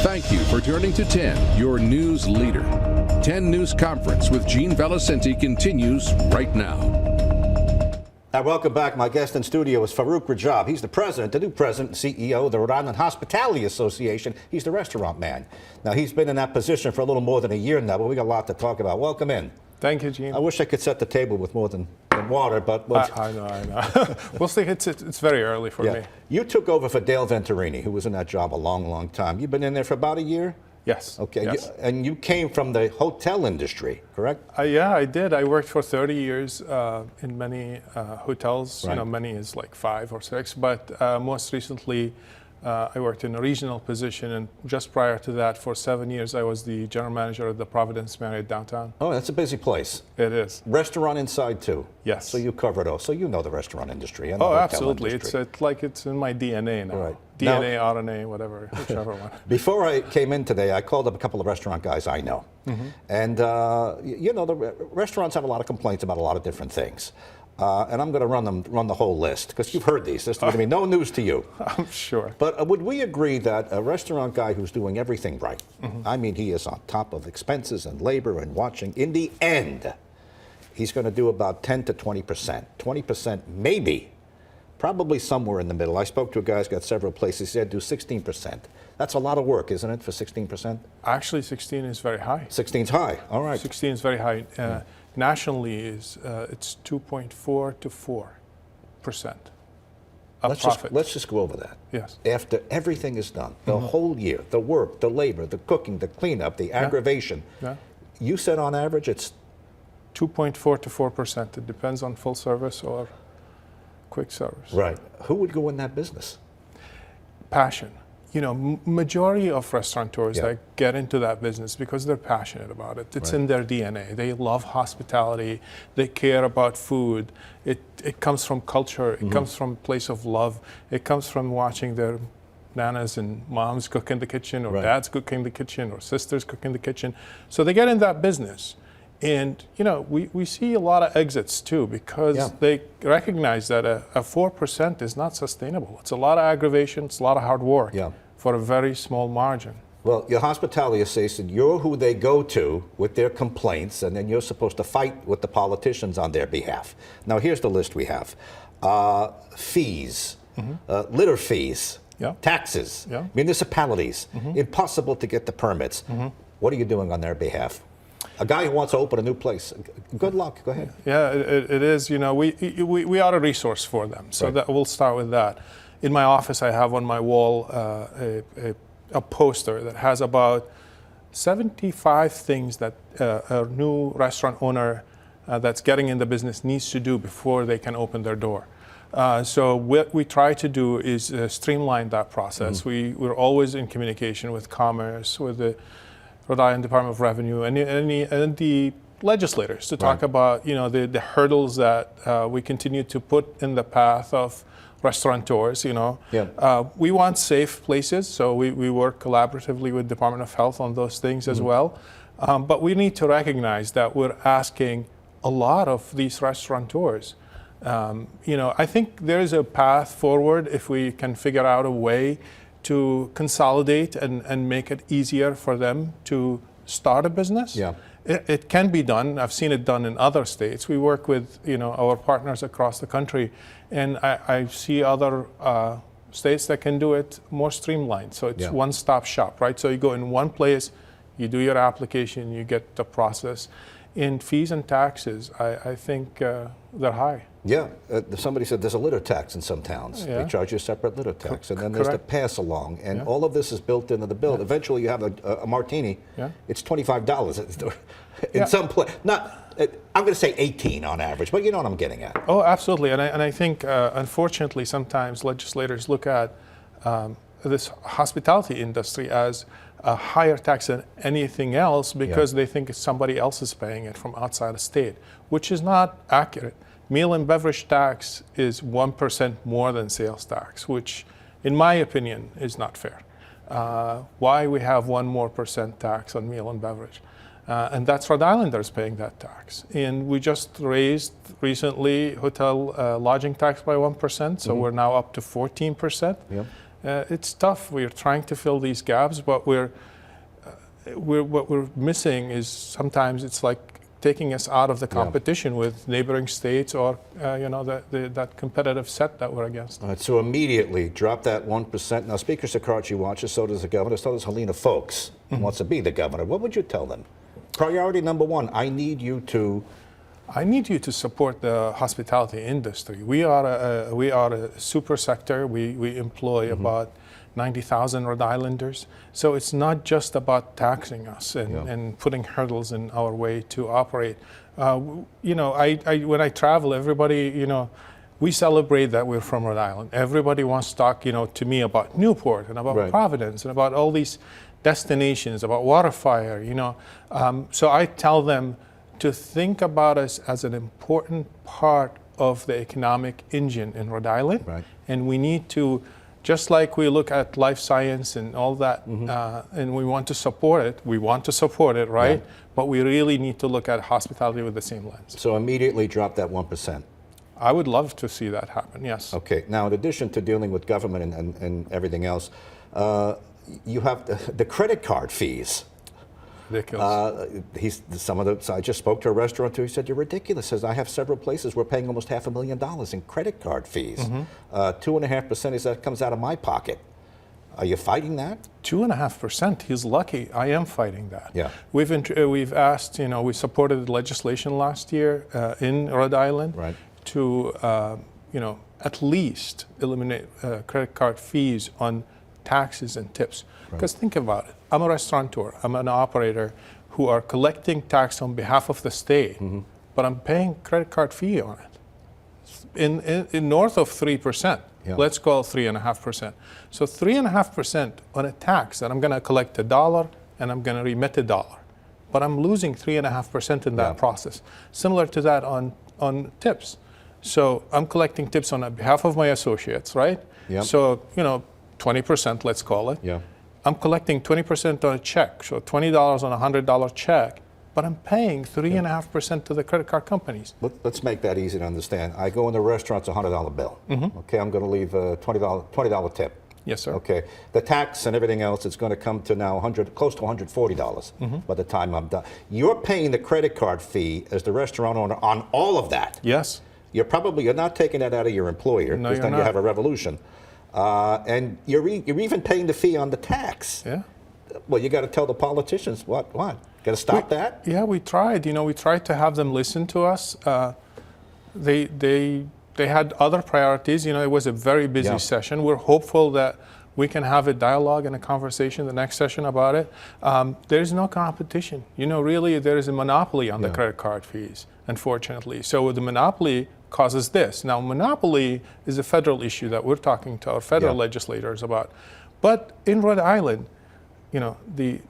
Thank you for turning to 10, your news leader. 10 News Conference with Gene Valicenti continues right now. Now, welcome back. My guest in studio is Farouk Rajab. He's the new president and CEO of the Rhode Island Hospitality Association. He's the restaurant man. Now, he's been in that position for a little more than a year now, but we got a lot to talk about. Welcome in. Thank you, Gene. I wish I could set the table with more than water, but... I know. We'll see. It's very early for me. You took over for Dale Venturini, who was in that job a long, long time. You've been in there for about a year? Yes. Okay. Yes. And you came from the hotel industry, correct? Yeah, I did. I worked for 30 years in many hotels. Right. Many is like 5 or 6, but most recently I worked in a regional position, and just prior to that, for 7 years, I was the general manager of the Providence Marriott downtown. Oh, that's a busy place. It is. Restaurant inside too. Yes. So you cover it all. So you know the restaurant industry and the Oh, hotel absolutely. industry. It's like it's in my DNA now. Right. DNA, RNA, whatever, whichever one. Before I came in today, I called up a couple of restaurant guys I know. Mm-hmm. And, the restaurants have a lot of complaints about a lot of different things. And I'm going to run the whole list, because you've heard these. This is going to be no news to you. I'm sure. But would we agree that a restaurant guy who's doing everything right, mm-hmm. I mean, he is on top of expenses and labor and watching, in the end, he's going to do about 10 to 20%. 20% maybe. Probably somewhere in the middle. I spoke to a guy who's got several places. He said do 16%. That's a lot of work, isn't it, for 16%? Actually, 16 is very high. 16's high. All right. 16 is very high. Nationally, it's 2.4 to 4% of profit. Let's just go over that. Yes. After everything is done, the mm-hmm. whole year, the work, the labor, the cooking, the cleanup, the aggravation, you said on average it's 2.4 to 4%. It depends on full service or quick service. Right. Who would go in that business? Passion. Majority of restaurateurs that get into that business because they're passionate about it. It's in their DNA. They love hospitality. They care about food. It comes from culture. It mm-hmm. comes from a place of love. It comes from watching their nanas and moms cook in the kitchen, or dads cook in the kitchen, or sisters cook in the kitchen. So they get in that business. And, we see a lot of exits, too, because they recognize that a 4% is not sustainable. It's a lot of aggravation. It's a lot of hard work for a very small margin. Well, your hospitality association, you're who they go to with their complaints, and then you're supposed to fight with the politicians on their behalf. Now, here's the list we have. Fees, mm-hmm. Litter fees, taxes, municipalities, mm-hmm. impossible to get the permits. Mm-hmm. What are you doing on their behalf? A guy who wants to open a new place, good luck. Go ahead. Yeah, it is. We are a resource for them, so that we'll start with that. In my office, I have on my wall a poster that has about 75 things that a new restaurant owner that's getting in the business needs to do before they can open their door. So what we try to do is streamline that process. Mm-hmm. We're always in communication with Commerce, with the Rhode Island Department of Revenue, and the legislators to talk about the hurdles that we continue to put in the path of restaurateurs. We want safe places, so we work collaboratively with Department of Health on those things as well. But we need to recognize that we're asking a lot of these restaurateurs. I think there is a path forward if we can figure out a way to consolidate and make it easier for them to start a business. Yeah. It can be done. I've seen it done in other states. We work with our partners across the country, and I see other states that can do it more streamlined. So it's one-stop shop, right? So you go in one place, you do your application, you get the process. In fees and taxes, I think they're high. Yeah, somebody said there's a litter tax in some towns. They charge you a separate litter tax, and then there's the pass along, and all of this is built into the bill. Eventually, you have a martini. It's $25 in some place. I'm going to say 18 on average, but you know what I'm getting at. Oh, absolutely, and I think unfortunately sometimes legislators look at this hospitality industry as a higher tax than anything else because they think somebody else is paying it from outside the state, which is not accurate. Meal and beverage tax is 1% more than sales tax, which in my opinion is not fair. Why we have 1% more tax on meal and beverage? And that's Rhode Islanders paying that tax. And we just raised recently hotel lodging tax by 1%, so we're now up to 14%. It's tough. We're trying to fill these gaps, but what we're missing is sometimes it's like taking us out of the competition with neighboring states or that competitive set that we're against. All right, so immediately drop that 1%. Now, Speaker Sakarchi watches, so does the governor, so does Helena Folks, who wants to be the governor. What would you tell them? Priority number one, I need you to support the hospitality industry. We are a super sector. We employ about 90,000 Rhode Islanders. So it's not just about taxing us and putting hurdles in our way to operate. When I travel, everybody, we celebrate that we're from Rhode Island. Everybody wants to talk, to me about Newport and about Providence and about all these destinations, about Waterfire, So I tell them to think about us as an important part of the economic engine in Rhode Island. Right. And we need to, just like we look at life science and all that, and we want to support it, right? Yeah. But we really need to look at hospitality with the same lens. So immediately drop that 1%. I would love to see that happen, yes. Okay, now in addition to dealing with government and everything else, you have the credit card fees. Ridiculous. I just spoke to a restaurateur. He said, "You're ridiculous." Says, "I have several places we're paying almost $500,000 in credit card fees. 2.5% that comes out of my pocket." Are you fighting that? 2.5%. He's lucky. I am fighting that. Yeah. We've asked. We supported legislation last year in Rhode Island to at least eliminate credit card fees on taxes and tips. Because think about it. I'm a restaurateur. I'm an operator who are collecting tax on behalf of the state, but I'm paying credit card fee on it. In north of 3%. Yeah. Let's call it 3.5%. So 3.5% on a tax that I'm going to collect $1 and I'm going to remit $1, but I'm losing 3.5% in that process. Similar to that on tips. So I'm collecting tips on behalf of my associates, right? Yep. So 20%, let's call it. Yeah. I'm collecting 20% on a check, so $20 on a $100 check, but I'm paying 3.5% to the credit card companies. Let's make that easy to understand. I go in the restaurant, it's a $100 bill. Okay, I'm going to leave a $20 tip. Yes, sir. Okay, the tax and everything else, it's going to come to now close to $140 by the time I'm done. You're paying the credit card fee as the restaurant owner on all of that. Yes. You're not taking that out of your employer, because then you have a revolution. And you're even paying the fee on the tax. Yeah. Well, you got to tell the politicians what? Got to stop that? Yeah, we tried. We tried to have them listen to us. They had other priorities. It was a very busy session. We're hopeful that we can have a dialogue and a conversation the next session about it. There's no competition. Really, there is a monopoly on the credit card fees, unfortunately. So the monopoly causes this. Now, monopoly is a federal issue that we're talking to our federal legislators about. But in Rhode Island, the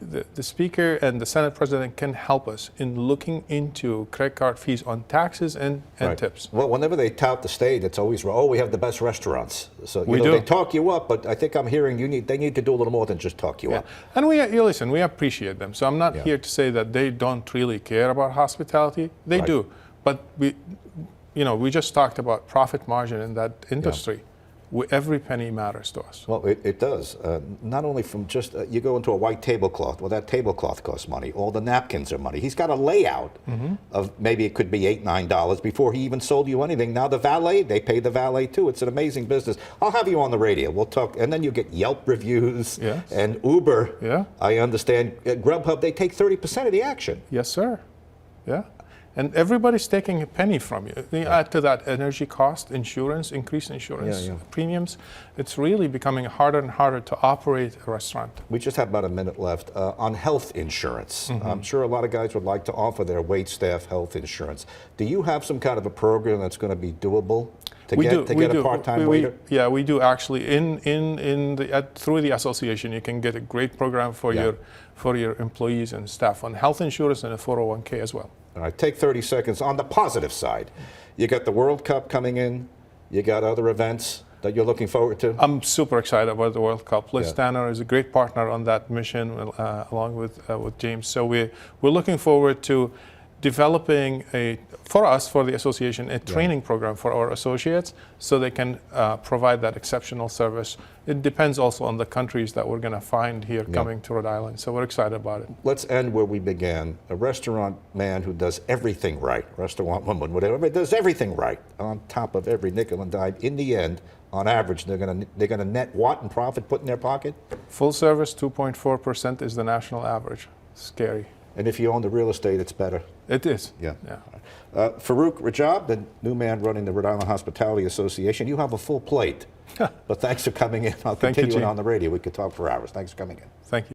Speaker and the Senate President can help us in looking into credit card fees on taxes and tips. Well, whenever they tout the state, it's always, we have the best restaurants. So we do. They talk you up, but I think I'm hearing they need to do a little more than just talk you up. And listen, we appreciate them. So I'm not here to say that they don't really care about hospitality. They do. But we just talked about profit margin in that industry. Every penny matters to us. Well, it does. Not only from just, you go into a white tablecloth, well, that tablecloth costs money. All the napkins are money. He's got a layout of maybe it could be $8, $9 before he even sold you anything. Now the valet, they pay the valet too. It's an amazing business. I'll have you on the radio. We'll talk, and then you get Yelp reviews and Uber. Yeah. I understand. Grubhub, they take 30% of the action. Yes, sir. Yeah. And everybody's taking a penny from you. You add to that energy cost, insurance, increased insurance premiums. It's really becoming harder and harder to operate a restaurant. We just have about a minute left. On health insurance, I'm sure a lot of guys would like to offer their wait staff health insurance. Do you have some kind of a program that's going to be doable to get a part-time waiter? Yeah, we do actually. Through the association, you can get a great program for your employees and staff on health insurance and a 401k as well. All right, take 30 seconds. On the positive side, you got the World Cup coming in. You got other events that you're looking forward to? I'm super excited about the World Cup. Liz Tanner is a great partner on that mission, along with James. So we're looking forward to developing for the association, a training program for our associates so they can provide that exceptional service. It depends also on the countries that we're going to find here coming to Rhode Island. So we're excited about it. Let's end where we began. A restaurant man who does everything right, restaurant woman, whatever, but does everything right on top of every nickel and dime. In the end, on average, they're going to net what in profit put in their pocket? Full service, 2.4% is the national average. Scary. And if you own the real estate, it's better. It is. Yeah. Farouk, Rajab, the new man running the Rhode Island Hospitality Association, you have a full plate. But thanks for coming in. I'll continue it on the radio. We could talk for hours. Thanks for coming in. Thank you.